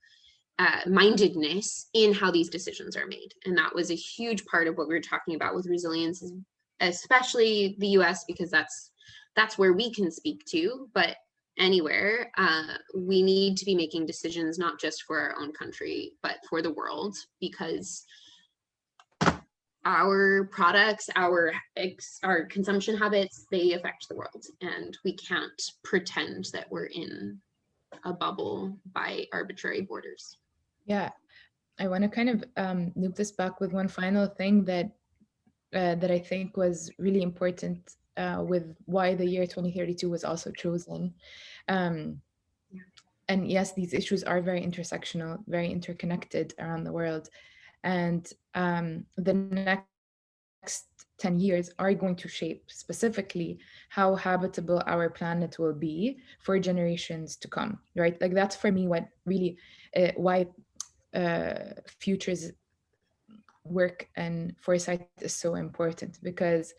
mindedness in how these decisions are made. And that was a huge part of what we were talking about with resilience, especially the US, because that's where we can speak to, but anywhere, we need to be making decisions not just for our own country, but for the world, because our products, our consumption habits, they affect the world, and we can't pretend that we're in a bubble by arbitrary borders. Yeah, I want to kind of loop this back with one final thing that I think was really important with why the year 2032 was also chosen. And yes, these issues are very intersectional, very interconnected around the world. And the next 10 years are going to shape specifically how habitable our planet will be for generations to come, right? Like that's for me what really, why futures work and foresight is so important, because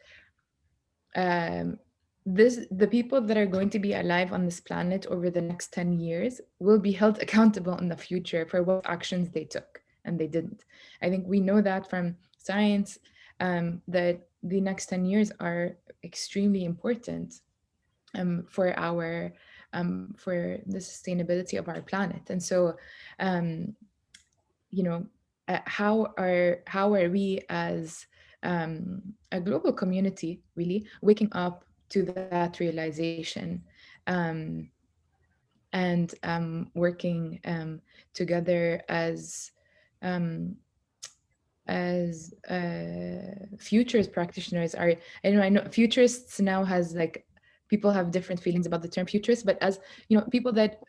the people that are going to be alive on this planet over the next 10 years will be held accountable in the future for what actions they took and they didn't. I think we know that from science, that the next 10 years are extremely important for our for the sustainability of our planet. And so you know, how are we as a global community really waking up to that realization, and working together as futures practitioners. Are I know futurists now has like, people have different feelings about the term futurist, but as people that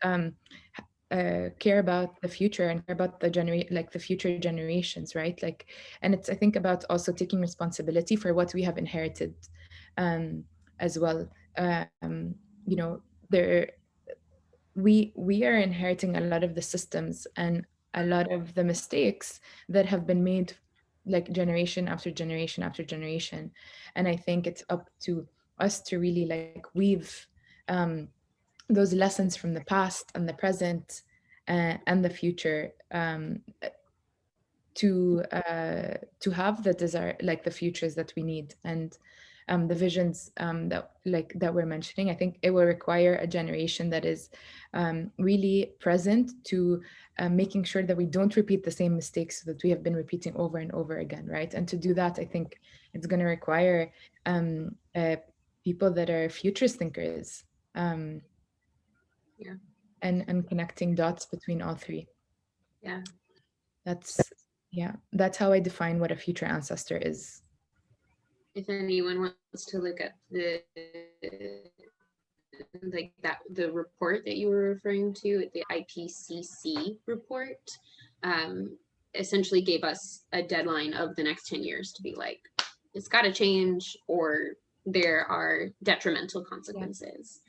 care about the future and care about the future generations, right? Like, and it's, I think, about also taking responsibility for what we have inherited as well. There we are inheriting a lot of the systems and a lot of the mistakes that have been made, like generation after generation after generation. And I think it's up to us to really like weave those lessons from the past and the present and the future, to have the desire, like the futures that we need, and the visions that we're mentioning. I think it will require a generation that is really present to making sure that we don't repeat the same mistakes that we have been repeating over and over again, right? And to do that, I think it's going to require people that are futurist thinkers, Yeah. and connecting dots between all three. Yeah. That's how I define what a future ancestor is. If anyone wants to look up the report that you were referring to, the IPCC report, essentially gave us a deadline of the next 10 years to be like, it's got to change or there are detrimental consequences.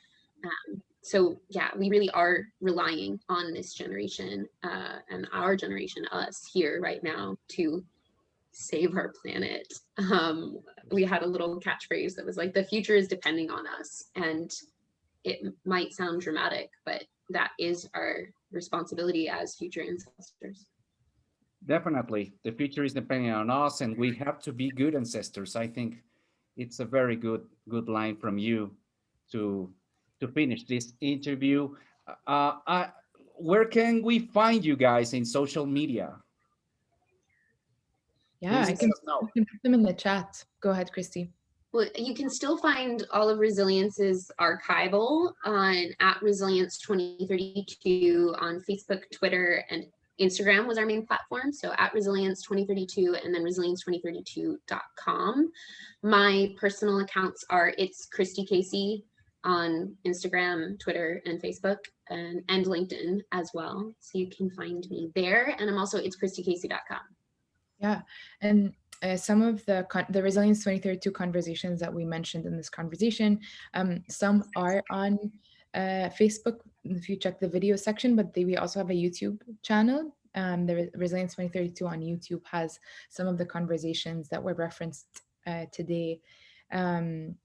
So yeah, we really are relying on this generation and our generation, us here right now, to save our planet. We had a little catchphrase that was like, the future is depending on us. And it might sound dramatic, but that is our responsibility as future ancestors. Definitely. The future is depending on us, and we have to be good ancestors. I think it's a very good line from you to finish this interview. Where can we find you guys in social media? Yeah, I can put them in the chat. Go ahead, Christy. Well, you can still find all of Resilience's archival on @Resilience2032 on Facebook, Twitter, and Instagram was our main platform. So @Resilience2032 and then resilience2032.com. My personal accounts are It's Christy Casey on Instagram, Twitter, and Facebook, and LinkedIn as well. So you can find me there. And I'm also itschristykasey.com. Yeah, and some of the Resilience 2032 conversations that we mentioned in this conversation, some are on Facebook if you check the video section, but we also have a YouTube channel. The Resilience 2032 on YouTube has some of the conversations that were referenced today. And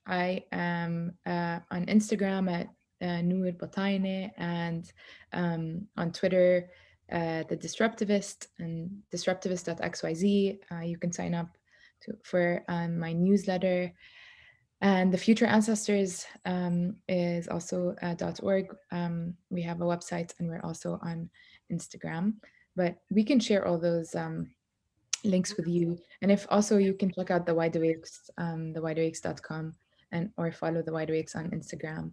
I am on Instagram at Nour Batyne, and on Twitter, the Disruptivist and disruptivist.xyz. You can sign up for my newsletter. And the Future Ancestors is also .org. We have a website and we're also on Instagram. But we can share all those links with you. And if also you can check out the Wide Awakes, thewideawakes.com, and or follow the Wide Awakes on Instagram.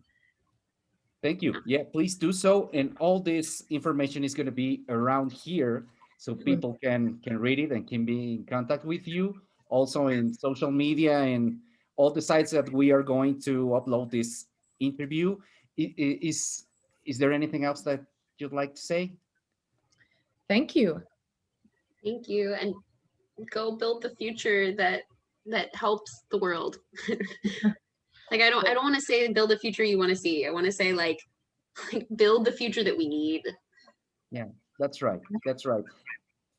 Thank you. Yeah, please do so. And all this information is going to be around here, so people can read it and can be in contact with you. Also in social media and all the sites that we are going to upload this interview. Is there anything else that you'd like to say? Thank you. Thank you. And go build the future that helps the world. Like I don't want to say build a future you want to see. I want to say like build the future that we need. Yeah, that's right. That's right.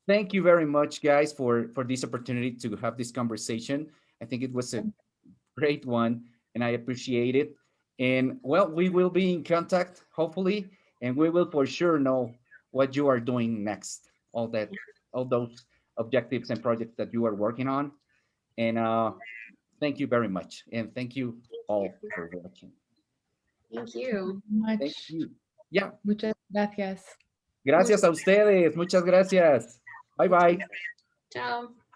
Thank you very much, guys, for this opportunity to have this conversation. I think it was a great one, and I appreciate it. And well, we will be in contact, hopefully, and we will for sure know what you are doing next. All those objectives and projects that you are working on. And thank you very much, and thank you all for watching. Thank you. Thank you. Yeah. Muchas gracias. Gracias a ustedes. Muchas gracias. Bye bye. Ciao.